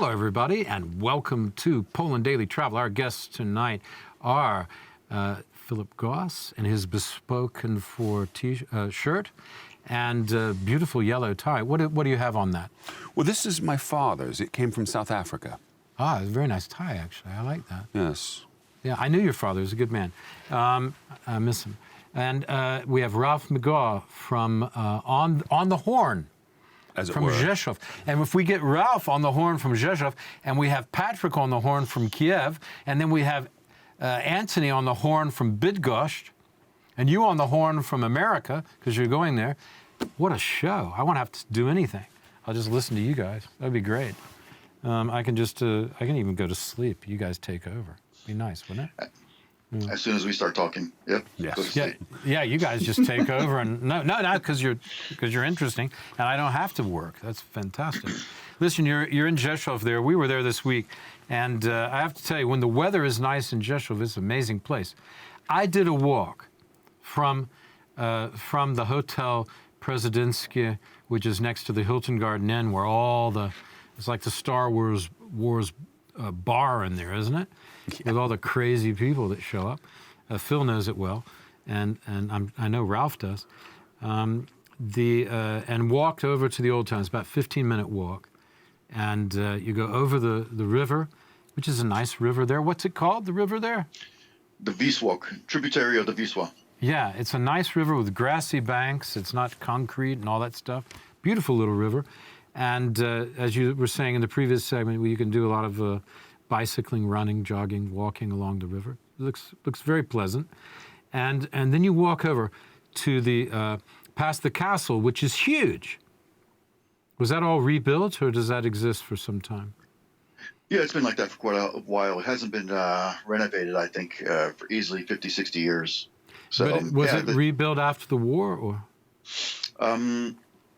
Hello, everybody, and welcome to Poland Daily Travel. Our guests tonight are Philip Goss in his bespoken for shirt and beautiful yellow tie. What do you have on that? Well, this is my father's. It came from South Africa. Ah, it's a very nice tie, actually. I like that. Yes. Yeah, I knew your father. He was a good man. I miss him. And we have Ralph McGaw from on the horn. As it from were. Rzeszów. And if we get Ralph on the horn from Rzeszów, and we have Patrick on the horn from Kiev, and then we have Anthony on the horn from Bydgoszcz, and you on the horn from America, because you're going there, what a show. I won't have to do anything. I'll just listen to you guys. That'd be great. I can even go to sleep. You guys take over. Be nice, wouldn't it? As soon as we start talking, yep. Yes. Yeah. You guys just take over, and no, because you're interesting, and I don't have to work. That's fantastic. Listen, you're in Rzeszów there. We were there this week, and I have to tell you, when the weather is nice in Rzeszów, it's an amazing place. I did a walk from the Hotel Prezydenckie, which is next to the Hilton Garden Inn, where it's like the Star Wars bar in there, isn't it? Yeah. With all the crazy people that show up. Phil knows it well, and I know Ralph does. And walked over to the Old Town. It's about a 15-minute walk. And you go over the river, which is a nice river there. What's it called, the river there? The Wisła, tributary of the Wisła. Yeah, it's a nice river with grassy banks. It's not concrete and all that stuff. Beautiful little river. And as you were saying in the previous segment, you can do a lot of bicycling, running, jogging, walking along the river. It looks very pleasant. And then you walk over to past the castle, which is huge. Was that all rebuilt, or does that exist for some time? Yeah, it's been like that for quite a while. It hasn't been renovated, I think, for easily 50, 60 years. So, but was it rebuilt after the war, or?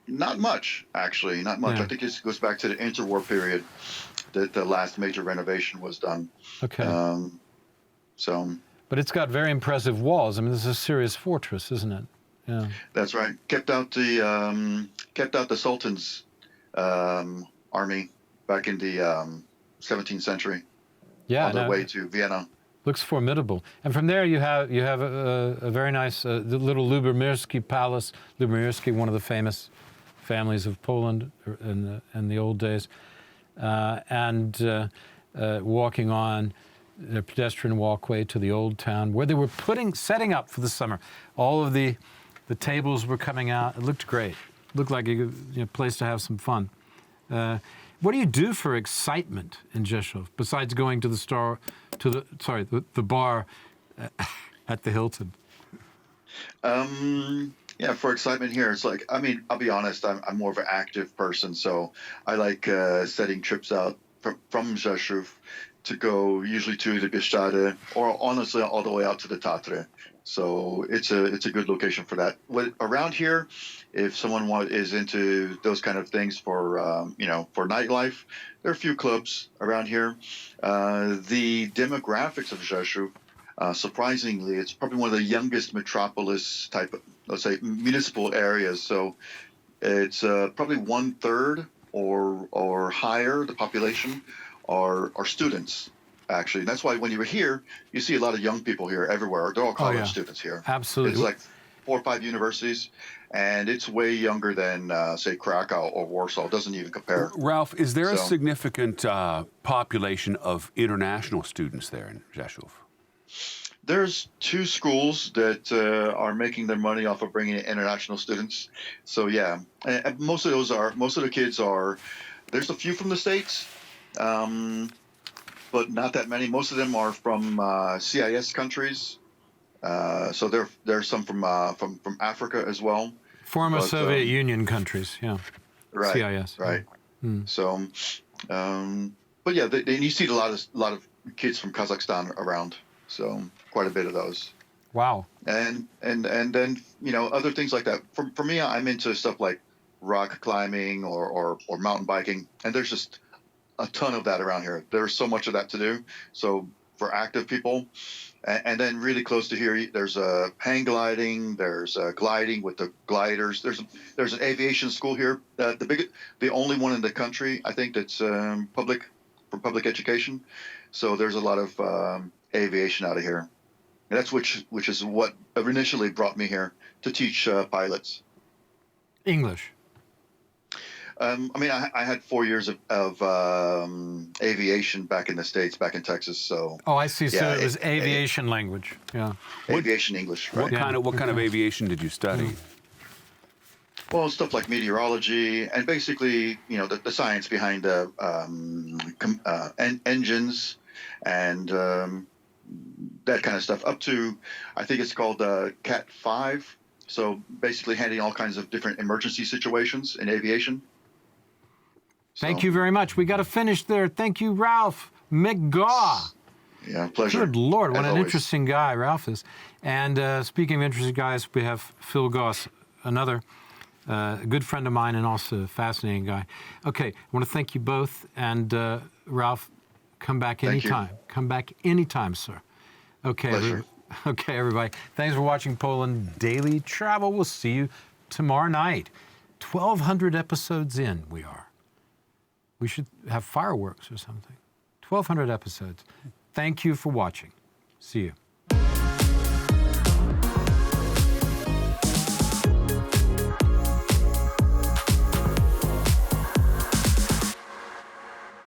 Not much, actually, not much. Yeah. I think this goes back to the interwar period that the last major renovation was done. Okay. But it's got very impressive walls. I mean, this is a serious fortress, isn't it? Yeah. That's right. Kept out the Sultan's army back in the 17th century. Yeah. On their way to Vienna. Looks formidable. And from there, you have a very nice the little Lubomirski Palace. Lubomirski, one of the famous families of Poland in the old days. Walking on the pedestrian walkway to the Old Town, where they were setting up for the summer. All of the tables were coming out. It looked great. It looked like a place to have some fun. What do you do for excitement in Rzeszów besides going to the bar at the Hilton? Yeah, for excitement here, it's like, I mean, I'll be honest, I'm more of an active person, so I like setting trips out from Rzeszów to go usually to the Bieszczady, or honestly all the way out to the Tatry. So it's a good location for that. Around here, if someone is into those kind of things for for nightlife, there are a few clubs around here. The demographics of Rzeszów, surprisingly, it's probably one of the youngest metropolis type of, let's say, municipal areas. So it's probably 1/3 or higher, the population are students, actually. And that's why when you were here, you see a lot of young people here everywhere. They're all college students here. Absolutely. It's like 4 or 5 universities, and it's way younger than, say, Krakow or Warsaw. It doesn't even compare. Ralph, is there a significant population of international students there in Rzeszów? There's 2 schools that are making their money off of bringing in international students. So yeah, and most of the kids are. There's a few from the States, but not that many. Most of them are from CIS countries. So there's some from Africa as well. Former Soviet Union countries, yeah. Right. CIS. Right. Yeah. So, but yeah, you see a lot of kids from Kazakhstan around. So quite a bit of those. Wow. And then other things like that. For me, I'm into stuff like rock climbing or mountain biking, and there's just a ton of that around here. There's so much of that to do. So for active people, and then really close to here, there's hang gliding. There's gliding with the gliders. There's an aviation school here. The only one in the country, I think, that's public for public education. So there's a lot of aviation out of here. And that's which is what initially brought me here to teach pilots. English. I mean, I had 4 years of aviation back in the States, back in Texas. So Oh, I see. So yeah, it was aviation language. Yeah. aviation English, right? What kind of aviation did you study? Well, stuff like meteorology and basically, the science behind engines and that kind of stuff. Up to, I think it's called Cat 5. So basically, handling all kinds of different emergency situations in aviation. Thank you very much. We got to finish there. Thank you, Ralph McGaw. Yeah, pleasure. Good Lord, what as an always. interesting guy Ralph is. And speaking of interesting guys, we have Phil Goss, another good friend of mine and also a fascinating guy. Okay, I want to thank you both. And Ralph, come back Thank you. anytime. Come back anytime, sir. Okay, Pleasure. okay, everybody. Thanks for watching Poland Daily Travel. We'll see you tomorrow night. 1,200 episodes in, we are. We should have fireworks or something. 1,200 episodes. Thank you for watching. See you.